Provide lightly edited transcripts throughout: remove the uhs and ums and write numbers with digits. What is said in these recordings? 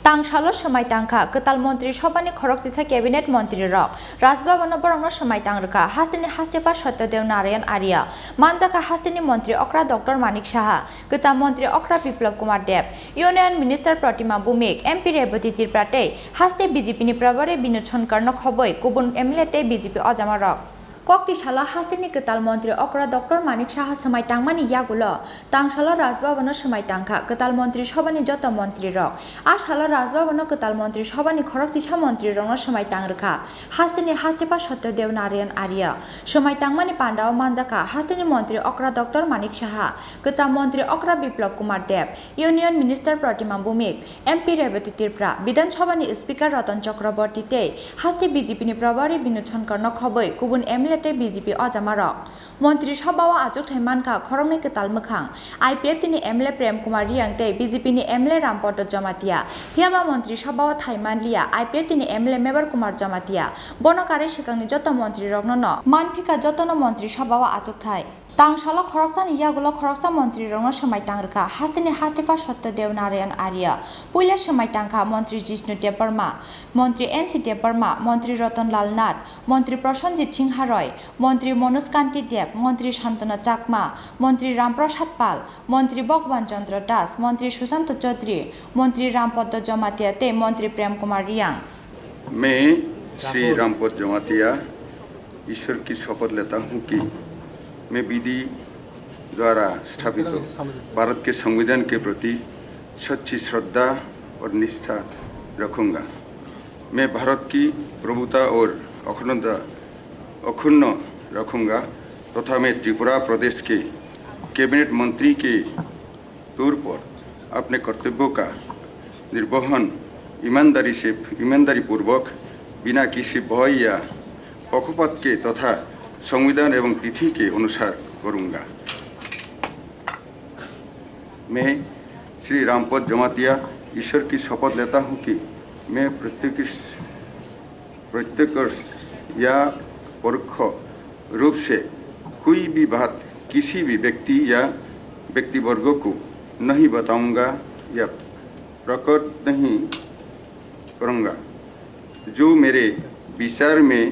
तांगशालो समाय तांखा कताल मंत्री सभानि खरकजिसा कैबिनेट मंत्री रक राजभवन बरंनो समाय तांगरका हास्तिनि हास्तेफा सत्यदेव नारायण आर्य मानजाका हास्तिनि मंत्री अक्रा डॉक्टर मानिक साहा गजा मंत्री अक्रा बिप्लब कुमार देव यूनियन मिनिस्टर प्रतिमा बुमिक एमपी रेवती तिरप्राते हास्ते बीजेपी नि प्रभारी विनोद शंकर नखबै गुबुन एमएलए बीजेपी अजामा रक कक्टिशाला हास्तिनि कताल मंत्री अक्रा डॉक्टर मानिक साहा समाय तांगमानि यागुलो तांगशाला राजभवन समाय तांखा कताल मंत्री सभानि जत मंत्री रक आरशाला राजभवन कताल मंत्री सभानि खरकजिसा मंत्री रंग समाय तांगरखा हास्तिनि हास्तेफा सत्यदेव नारायण आर्य समाय तांगमानि पांडाव मानजाका हास्तिनि मंत्री अक्रा डॉक्टर मानिक साहा गजा मंत्री अक्रा बिप्लब कुमार देव यूनियन मिनिस्टर प्रतिमा बुमिक एमपी रेवती तिरप्रा विधानसभानि स्पीकर रतन चक्रवर्ती ते हास्ति बीजेपी नि प्रभारी विनोद शंकर नखबै गुबुन एमएलए बीजेपी अजामा रक मंत्री सभाव आजुक थाइमानखा खरंनि कताल मोखां आईपीएफ तिनि एमएलए प्रेम कुमार रियांते बीजेपी नि एमएलए रामपद जमातिया फियाबा मंत्री सभाव थाइमान लिया आईपीएफ तिनि एमएलए मेबर कुमार जमातिया बनकारि सिगांनि जत मंत्री रगनो मानफिका जतन मंत्री सभाव आजुक थाइ तांगशाला खरकजानि यागुलो खरकजा मंत्री रंग समाय तांगरखा हास्तिनि हास्तेफा सत्यदेव नारायण आर्य पुइला समाय तांखा मंत्री जिष्णु देबबर्मा मंत्री एनसी देबबर्मा मंत्री रतनलाल नाथ मंत्री प्रसन्नजित सिंह रॉय मंत्री मनोज कांति देव मंत्री शांतना चाकमा मंत्री रामप्रसाद पाल मंत्री भगवान चंद्र दास मंत्री सुशांत चौधरी मंत्री रामपद जमातिया ते मंत्री प्रेम कुमार रियांग। मैं श्री रामपद जमातिया ईश्वर की शपथ लेता हूँ कि मैं विधि द्वारा स्थापित भारत के संविधान के प्रति सच्ची श्रद्धा और निष्ठा रखूंगा। मैं भारत की प्रभुता और अखंडता रखूंगा तथा मैं त्रिपुरा प्रदेश के कैबिनेट मंत्री के तौर पर अपने कर्तव्यों का निर्वहन ईमानदारी पूर्वक बिना किसी भय या पक्षपात के तथा संविधान एवं तिथि के अनुसार करूंगा। मैं श्री रामपद जमातिया ईश्वर की शपथ लेता हूं कि मैं प्रत्यक्ष या परोक्ष रूप से कोई भी बात किसी भी व्यक्ति या व्यक्तिवर्ग को नहीं बताऊंगा या प्रकट नहीं करूंगा जो मेरे विचार में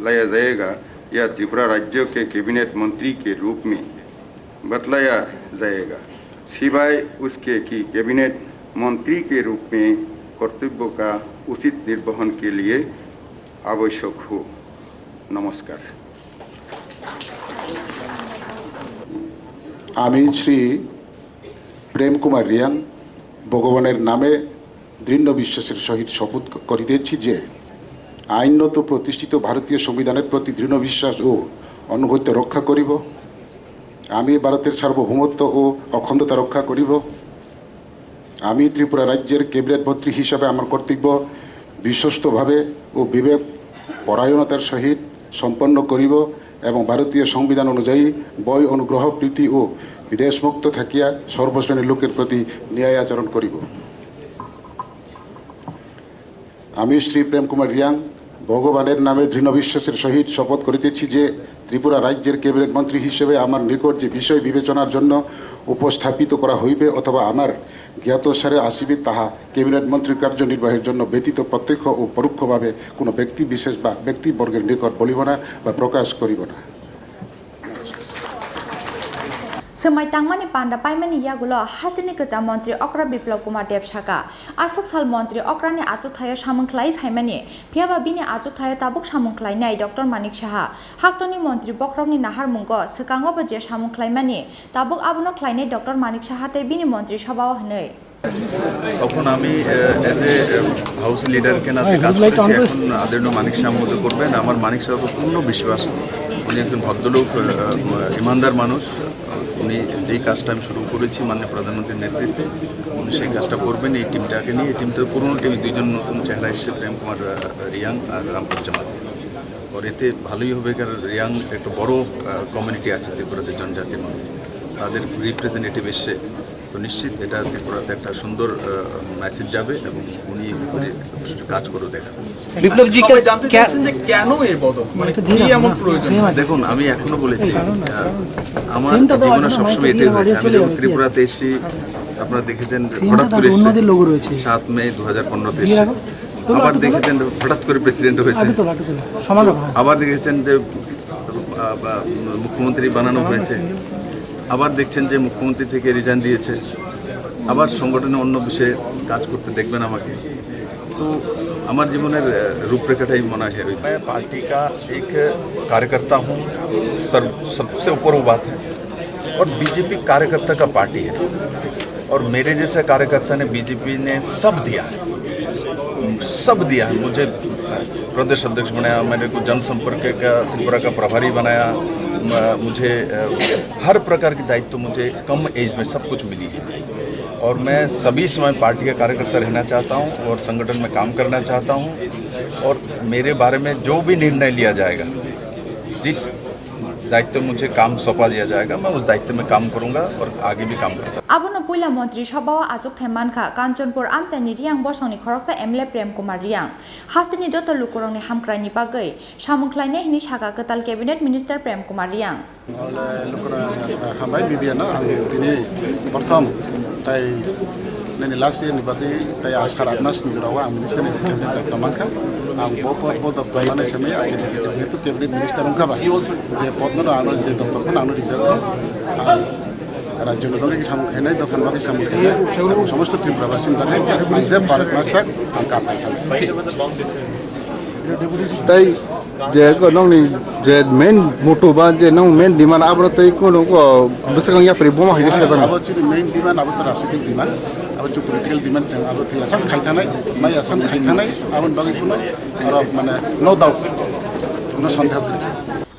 लाया जाएगा या त्रिपुरा राज्य के कैबिनेट मंत्री के रूप में बतलाया जाएगा सिवाय उसके कि कैबिनेट मंत्री के रूप में कर्तव्यों का उचित निर्वहन के लिए आवश्यक हो। नमस्कार। आमी श्री प्रेम कुमार रियांग भगवान नामे दृढ़ विश्वासের सहित शपथ करितेछि जे आईनत प्रतिष्ठित भारतीय संविधान प्रति दृढ़ विश्वास और अनुगत्य रक्षा करिब। आमी भारतेर सार्वभौमत्व और अखंडता रक्षा करिब। आमी त्रिपुरा राज्येर कैबिनेट मंत्री हिसाबे आमार कर्तव्य विश्वस्तभावे और विवेक परायणतार सहित सम्पन्न करिब एवं भारतीय संविधान अनुयायी बय अनुग्रह प्रीति और विदेशमुक्त थाकिया सर्वश्रेणीर लोकेर प्रति न्याय आचरण करिब। आमी श्री प्रेम कुमार रियांग भगवान नामे दृढ़ विश्वासের सहित शपथ करितेछि जे त्रिपुरा राज्येर कैबिनेट मंत्री हिसेबे आमार निकट जे विषय विवेचनार जन्य उपस्थापित करा हইবে अथवा आमार ज्ञातसारे आसिबे ताहा कैबिनेट मंत्री कार्य निर्वाहेर जन्य व्यतीत प्रत्यक्ष और परोक्षभावे कोनो व्यक्ति विशेष बा व्यक्तिवर्गेर निकट बलिब ना बा प्रकाश करिब ना। समाय तांगमानि पांडा पाइमानि यागुलो हास्तिनि गजा मंत्री अक्रा बिप्लब कुमार देव साका आसक साल मंत्री अक्रानि आजुक थायो सामंख्लाय फाइमानि फियाबा बिनि आजुक थायो ताबुक सामंख्लायनाय डॉक्टर मानिक साहा हाक्टनि मंत्री बख्रमनि नाहार मुंगो सकांगो बजे सामंख्लायमानि ताबुक आबुनो ख्लायनाय डॉक्टर मानिक साहाते बिनि मंत्री सभाव हनै তখন আমি এজ এ হাউস লিডারকে নাতে কাজ করেছি। এখন আদরণীয় মানিক সাহেব মধ্যে করবেন আমার মানিক সাহেবের পূর্ণ বিশ্বাস উনি একজন ভদ্রলোক ইমানদার মানুষ। উনি যেই কাজটা আমি শুরু করেছি মাননীয় প্রধানমন্ত্রীর নেতৃত্বে উনি সেই কাজটা করবেন এই টিমটাকে নিয়ে। এই টিমটা পুরনো টিম দুইজন নতুন চেহারা এসেছে প্রেম কুমার রিয়াং আর রামপদ জমাতি আর এতে ভালোই হবে কারণ রিয়াং একটা বড় কমিউনিটি আছে ত্রিপুরাতে জনজাতির মধ্যে তাদের রিপ্রেজেন্টেটিভ এসছে তো নিশ্চিত এটা ত্রিপুরাতে একটা সুন্দর মেসেজ যাবে এবং উনি কাজ করে দেখাবেন। বিপ্লব জি জানতে চাচ্ছেন যে কেন এই বদল মানে কি এমন প্রয়োজন? দেখুন আমি এখনো বলেছি আমার জীবনে সবসময় এটাই হয়েছে। আমি যখন ত্রিপুরাতে এসেছি আপনারা দেখেছেন হঠাৎ করে অন্যদের লোগো রয়েছে 7 মে 2015 এসে আবার দেখেছেন হঠাৎ করে প্রেসিডেন্ট হয়েছে সমান আবার দেখেছেন যে মুখ্যমন্ত্রী বানানো হয়েছে আবার দেখছেন যে মুখ্যমন্ত্রী থেকে রিজাইন দিয়েছে আবার সংগঠনে অন্য বিষয়ে কাজ করতে দেখবেন আমাকে तो हमारे जीवन रूपरेखा ही मना है मैं पार्टी का एक कार्यकर्ता हूँ सबसे ऊपर वो बात है और बीजेपी कार्यकर्ता का पार्टी है और मेरे जैसे कार्यकर्ता ने बीजेपी ने सब दिया है मुझे प्रदेश अध्यक्ष बनाया मेरे को जनसंपर्क का त्रिपुरा का प्रभारी बनाया मुझे हर प्रकार की दायित्व मुझे कम एज में सब कुछ मिली है और मैं सभी समय पार्टी का कार्यकर्ता रहना चाहता हूं और संगठन में काम करना चाहता हूं और मेरे बारे में जो भी निर्णय लिया जाएगा जिस दायित्व मुझे काम सौंपा दिया जाएगा मैं उस दायित्व में काम करूंगा और आगे भी काम करता आबुनो पुला मंत्री सभा आजुक थेमानखा कांचनपुर आमचानी रियांग बसंनि खरकसा एमएलए प्रेम कुमार रियांग हास्तिनि जत लुकुरंनि हामक्रायनि बागै सामुख्लायनाय हिनि saga कताल cabinet minister Prem Kumar Reang हामबाय दिदियाना आं दिनै प्रथम ताई नैनि लास्ट इयरनि बागै ताई आसार आदमास निजेराव आं मिनिस्टारनि कैबिनेट दमाखा आं पद दमाने समय जेहेतु कैबिनेट मिनिस्टार ओंखाबाय जे पदनो आं जे दप्तरखौ आं रिजार्भ राज्यनि बागै सामुखायनाय दखान बागै सामुखायनाय समस्त त्रिपुराबासिनि बागै आं जे भारत मासाक आं कामनाय ताई जे नोंनि जे मेन मोटो बा जे नों मेन डिमान्ड आबो तै कोनो को बेसेबां या प्रि बमा हैसे जाबाय आबो चुनि मेन डिमान्ड आबो राजनीतिक डिमान्ड आबो चु पलिटिकल डिमान्ड जों आबो थै आसाम खायथानाय माय आसाम खायथानाय आबो बागै कोनो माने नो डाउट नो सन्देह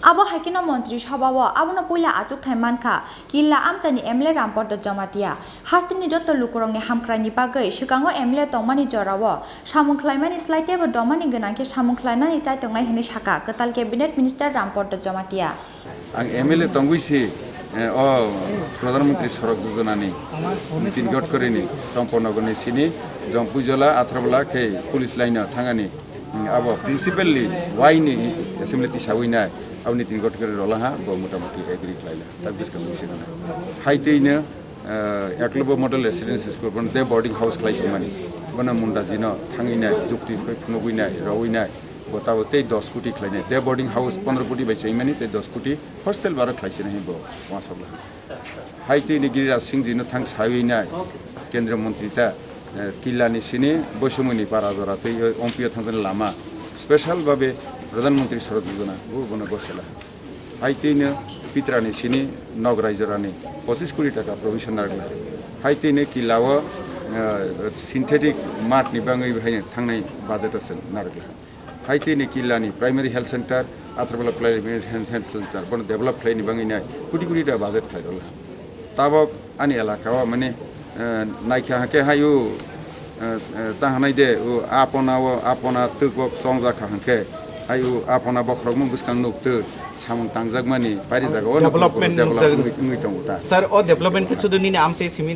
आबो हाइकिना मंत्री सभा आबुनो पुला आजुक थेमानखा किल्ला आमचानी एमएलए रामपद जमातिया हास्तिनि जत लुकुरंनि हामक्रायनि बागै सिगाङाव एमएलए तंमानि जराव सामुख्लायमानि स्लाइटेबो दमानि गोनांथि सामुख्लायनानि जायतंनाय हिनि साका कताल कैबिनेट मिनिस्टार रामपद जमातिया आं एमएलए तंगुइसि प्रधानमंत्री सड़क योजनानि नितिन गडकरीनि सम्पन्नगनि सिनि जंपुजला आथ्राबला खे पुलिस लाइन थांगानि अब प्रिन्सिपली वाइनि एसेम्बली तिसावैनाय अब नितिन गडकरी रलाहा मोटामुटी एग्री खालायला दा बिसखांसिगोन हाइटेनो एकलबो मडेल रेसिडेंसि स्कुल बन दे बोर्डिंग हाउस खालायखोमानि बना मुंडा जिनो थांगिनाय जुक्ति फुनुगुइनाय रावैनाय बताबो ते 10 कोटी खालायनाय दे बोर्डिंग हाउस 15 कोटी बायचाइमानि ते 10 कोटी हस्टेल बारा खालायसिनो हिबो वासबला हाइटेनि गिरिराज सिंह जिनो थां सावैनाय केन्द्र मंत्री ता किल्लानि सिनि बैसुमुनि पारा जरातै ओमपिया थांगोन लामा स्पेशल भाबे प्रधानमंत्री सड़क योजना वो बना बसला हाइटेनो पित्रानि सिनि नग रायजरानि 25 कोटी टाका प्रोविजन नारगला हाइटेनो किल्लाव सिंथेटिक मार्टनि बाङै बाहायनो थांनाय बाजेट असन नारगला हाइटेनो किल्लानि प्राइमारी हेल्थ सेंटर आथ्राबला प्राइमारी हेल्थ सेंटर बन डेभलप खालायनि बाङैनाय कोटी कोटी टाका बाजेट खालायला ताबक आनि एलाकावा माने नायखा हाके हायु ताहानाय दे आपना तकबक संजाखा हांखे आयु आपना बख्रगमु बुसखां नुक्तो सामं तांजागमानि पारि जागाव डेभलपमेन्ट दंता सर ओ डेभलपमेन्ट के सुदुनि आमसे सिमि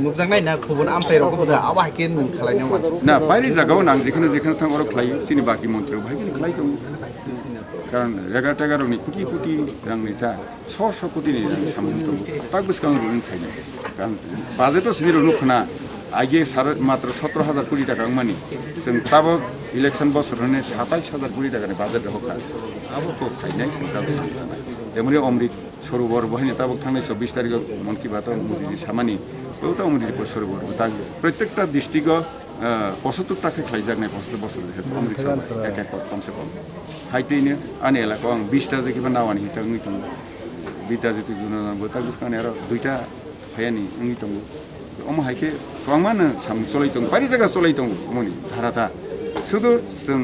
मुगजांनाय ना गुबुन आमसे रखौ दा आवा हाके खालायनाय मानसि ना पारि जागाव नां जेखनो थां अर खालाय सिनि बाकी मन्थ्रि भाइखनो खालाय दं कारण रेगा टेगारनि कोटी कोटी रांनि ता 100 कोटिनि रां सामं दं ताक बुसखां रुन खायनाय कारण बाजेट सिनि रुखना आगे मात्र 17,000 कोटी टाका मानी जों ताबो इलेक्शन बसर होने 27,000 कोटी टाकानि बाजेट होखा आबो फाइनाय सेंट्रल तेमरि अमृत सरोवर बहायनो ताबो थांनाय 24 तारिख मन की बात मोदीजी सामानि बेवता अमृत सरोवर ता प्रत्येकटा डिस्ट्रिक्ट 75 टाका खाइजागनाय 75 बसर अमृत सरोवर एक कम से कम हाइटेनो आनि एलाकाव आं 20 टा जेखिबा नावानि हितांनि दं बिटा जितु जुनाबो ता गुसखाने आरो दुइटा फायानि अंगि दं अम हाइके गोबांमानो सामु चलायदों बारि जायगा चलायदों मनि धाराथा शुधु जों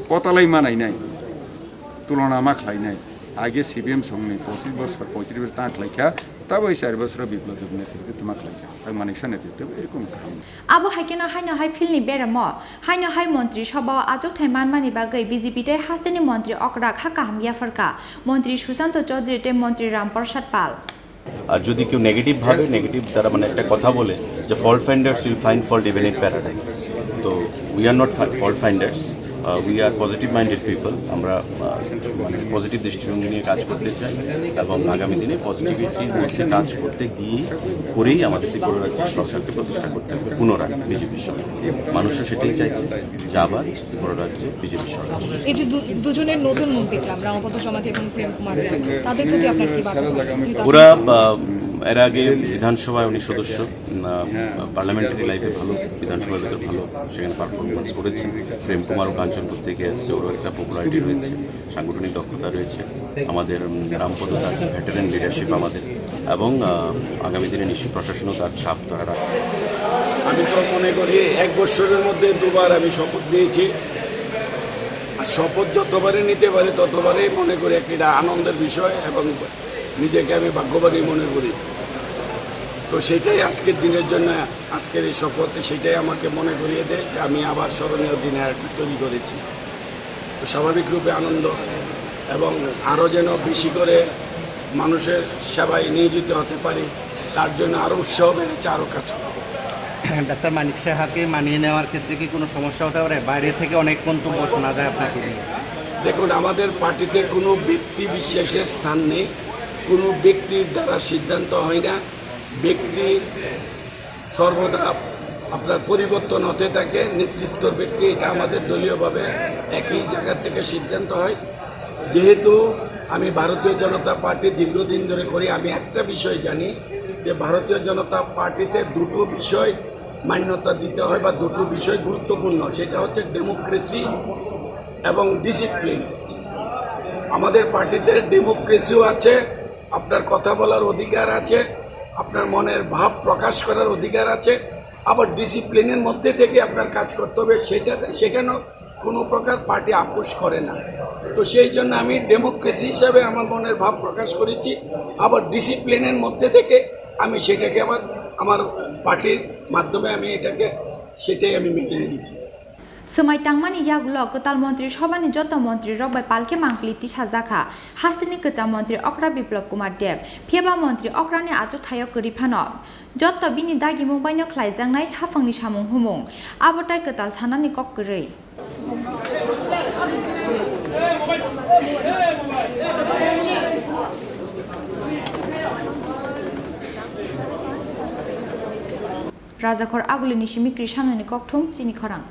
पतालाय मानायनाय तुलना मा खालायनाय आगे सीबीएम संनि 25 बছর 35 বছর ता खालायखा ताबो 4 बছर बिप्लब नेतृत्व मा खालायखा ता मानिकसा नेतृत्व एरकम आबो हाइकेनो हाइनो हाइ फिल्डनि बेरामो हाइनो हाइ मन्त्री सभा आजुक थैमान मानि बागै बीजेपी ते हास्तेनि मन्त्री अकरा खाका हामगियाफोरका मन्त्री सुशांत चौधरी ते मन्त्री रामप्रसाद पाल আর যদি কেউ নেগেটিভ তারা মানে একটা কথা বলে যে fault finders will find fault even in paradise তো we are not fault finders we are positive minded people, আমরা মানে পজিটিভ দৃষ্টিভঙ্গি নিয়ে কাজ করতে চাই এবং আগামী দিনে পজিটিভিটির মধ্যে কাজ করতে গিয়ে করেই আমাদের ত্রিপুরা রাজ্যের সরকারকে প্রতিষ্ঠা করতে হবে পুনরায় বিজেপির সরকার। মানুষও সেটাই চাইছে যে আবার ত্রিপুরা রাজ্যে বিজেপির সরকার। এই যে দুজনের নতুন মুখ দেখলাম, রামপদ সমাধি এবং প্রেম কুমার রায়, তাদের প্রতি আপনার কি বার্তা? ওরা এর আগে বিধানসভায় উনি সদস্য, পার্লামেন্টারি লাইফে ভালো, বিধানসভার ভেতর ভালো সেখানে পারফরমেন্স করেছেন। প্রেম কুমারও কাঞ্চনপুর থেকে এসছে, ওরও একটা পপুলারিটি রয়েছে, সাংগঠনিক দক্ষতা রয়েছে। আমাদের রামপদ তার ভেটারেন লিডারশিপ আমাদের, এবং আগামী দিনে নিশ্চয়ই প্রশাসনও তার ছাপ তারা রাখবে। আমি তো মনে করি 1 বছরের মধ্যে 2বার আমি শপথ নিয়েছি, আর শপথ যতবারই নিতে পারি ততবারই মনে করি একটা আনন্দের বিষয় এবং নিজেকে আমি ভাগ্যবানই মনে করি। তো সেটাই আজকের দিনের জন্য, আজকের এই শপথ সেটাই আমাকে মনে করিয়ে দেয় যে আমি আবার স্মরণীয় দিনে তৈরি করেছি। তো স্বাভাবিকরূপে আনন্দ, এবং আরও যেন বেশি করে মানুষের সেবায় নিয়োজিত হতে পারি, তার জন্য আরও উৎসাহ বেড়েছে, আরও কাজ করব। ডাক্তার মানিক সাহাকে মানিয়ে নেওয়ার ক্ষেত্রে কি কোনো সমস্যা হতে পারে? বাইরে থেকে অনেক মন্তব্য শোনা যায় আপনাকে নিয়ে। দেখুন, আমাদের পার্টিতে কোনো ব্যক্তি বিশ্বাসের স্থান নেই, কোনো ব্যক্তির দ্বারা সিদ্ধান্ত হয় না। ব্যক্তি সর্বদা আপনার পরিবর্তন হতে থাকে, নেতৃত্বর ব্যক্তি, এটা আমাদের দলীয়ভাবে একই জায়গা থেকে সিদ্ধান্ত হয়। যেহেতু আমি ভারতীয় জনতা পার্টি দীর্ঘদিন ধরে করি, আমি একটা বিষয় জানি যে ভারতীয় জনতা পার্টিতে দুটো বিষয় মান্যতা দিতে হয় বা দুটো বিষয় গুরুত্বপূর্ণ, সেটা হচ্ছে ডেমোক্রেসি এবং ডিসিপ্লিন। আমাদের পার্টিতে ডেমোক্রেসিও আছে, আপনার কথা বলার অধিকার আছে, আপনার মনের ভাব প্রকাশ করার অধিকার আছে, আবার ডিসিপ্লিনের মধ্যে থেকে আপনার কাজ করতে হবে, সেখানেও কোনো প্রকার পার্টি আপোষ করে না। তো সেই জন্য আমি ডেমোক্রেসি হিসাবে আমার মনের ভাব প্রকাশ করেছি, আবার ডিসিপ্লিনের মধ্যে থেকে আমি সেটাকে আবার আমার পার্টির মাধ্যমে আমি সেটাই আমি মেনে নিয়েছি। Semai tangmani yagulo ketal Menteri Sabani joto Menteri rok bai palke mangkli ti sajaka hastini keca Menteri Okra Biplop Kumar Dev Pheba Menteri Okra ni achuk thayo kori phano joto bini dagi mungbaino khlaijangnai hafangni samung humung abotai ketal sanani kok korei Rajakor agulini shimi krishanani kokthum chini khorang